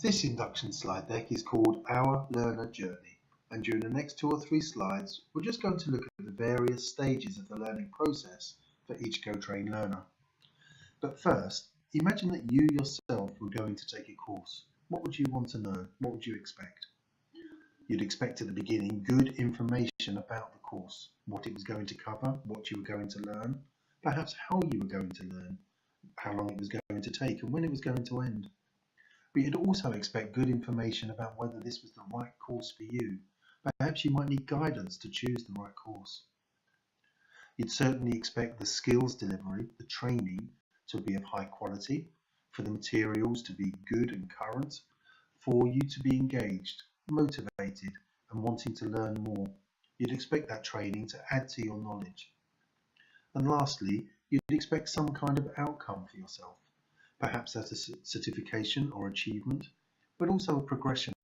This induction slide deck is called Our Learner Journey, and during the next 2 or 3 slides we're just going to look at the various stages of the learning process for each GoTrain learner. But first, imagine that you yourself were going to take a course. What would you want to know? What would you expect? You'd expect at the beginning good information about the course, what it was going to cover, what you were going to learn, perhaps how you were going to learn, how long it was going to take and when it was going to end. But you'd also expect good information about whether this was the right course for you. Perhaps you might need guidance to choose the right course. You'd certainly expect the skills delivery, the training, to be of high quality, for the materials to be good and current, for you to be engaged, motivated and wanting to learn more. You'd expect that training to add to your knowledge. And lastly, you'd expect some kind of outcome for yourself. Perhaps that's a certification or achievement, but also a progression.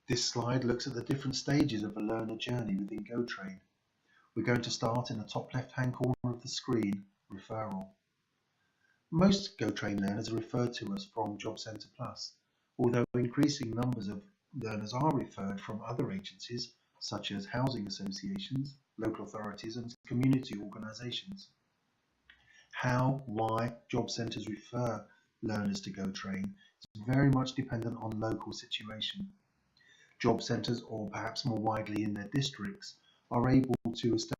This slide looks at the different stages of a learner journey within GoTrain. We're going to start in the top left-hand corner of the screen, referral. Most GoTrain learners are referred to us from Job Centre Plus, although increasing numbers of learners are referred from other agencies such as housing associations, local authorities and community organisations. How, why job centres refer learners to GoTrain is very much dependent on local situation. Job centres, or perhaps more widely in their districts, are able to establish.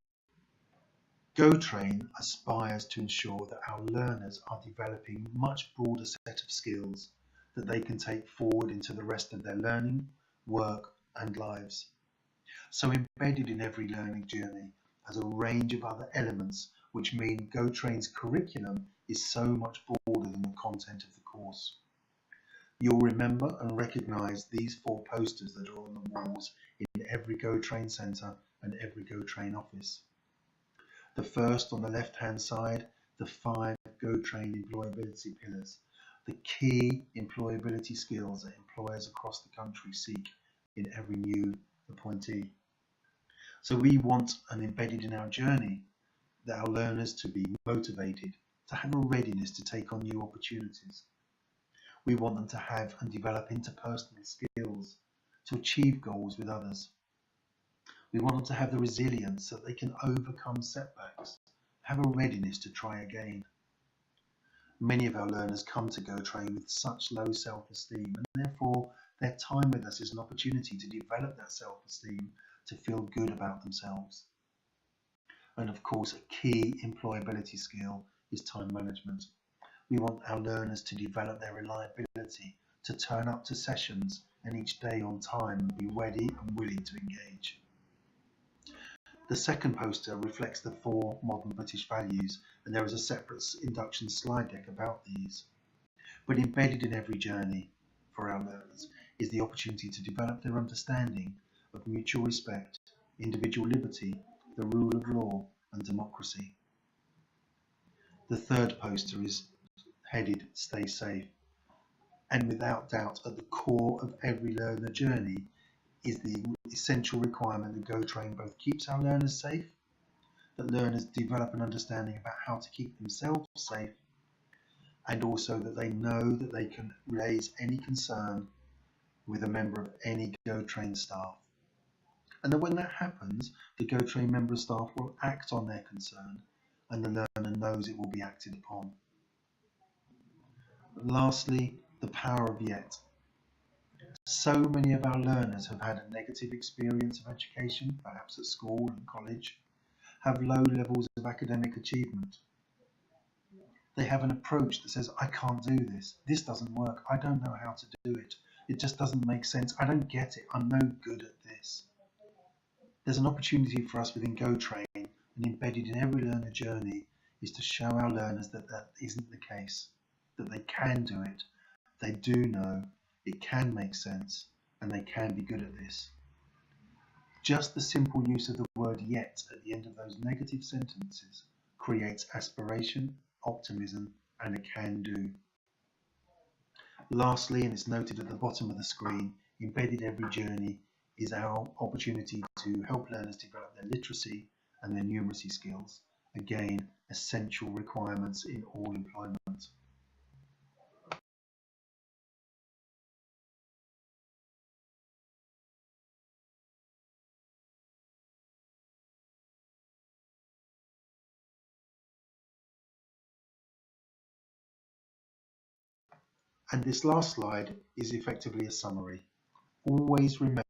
GoTrain aspires to ensure that our learners are developing a much broader set of skills that they can take forward into the rest of their learning, work and lives. So embedded in every learning journey as a range of other elements which mean GoTrain's curriculum is so much broader than the content of the course. You'll remember and recognise these 4 posters that are on the walls in every GoTrain centre and every GoTrain office. The first on the left-hand side, the 5 GoTrain employability pillars, the key employability skills that employers across the country seek in every new appointee. So we want and embedded in our journey that our learners to be motivated, to have a readiness to take on new opportunities. We want them to have and develop interpersonal skills, to achieve goals with others. We want them to have the resilience so that they can overcome setbacks, have a readiness to try again. Many of our learners come to GoTrain with such low self-esteem, and therefore their time with us is an opportunity to develop that self-esteem, to feel good about themselves. And of course, a key employability skill is time management. We want our learners to develop their reliability, to turn up to sessions and each day on time and be ready and willing to engage. The second poster reflects the 4 modern British values, and there is a separate induction slide deck about these. But embedded in every journey for our learners is the opportunity to develop their understanding of mutual respect, individual liberty, the rule of law and democracy. The third poster is headed Stay Safe, and without doubt at the core of every learner journey is the essential requirement that GoTrain both keeps our learners safe, that learners develop an understanding about how to keep themselves safe, and also that they know that they can raise any concern with a member of any GoTrain staff. And that when that happens, the GoTrain member of staff will act on their concern and the learner knows it will be acted upon. Lastly, the power of yet. So many of our learners have had a negative experience of education, perhaps at school and college, have low levels of academic achievement. They have an approach that says, I can't do this doesn't work, I don't know how to do it, it just doesn't make sense, I don't get it, I'm no good at this. There's an opportunity for us within GoTrain, and embedded in every learner journey, is to show our learners that that isn't the case, that they can do it, they do know, it can make sense, and they can be good at this. Just the simple use of the word yet at the end of those negative sentences creates aspiration, optimism, and a can do. Lastly, and it's noted at the bottom of the screen, embedded every journey is our opportunity to help learners develop their literacy and their numeracy skills. Again, essential requirements in all employment. And this last slide is effectively a summary. Always remember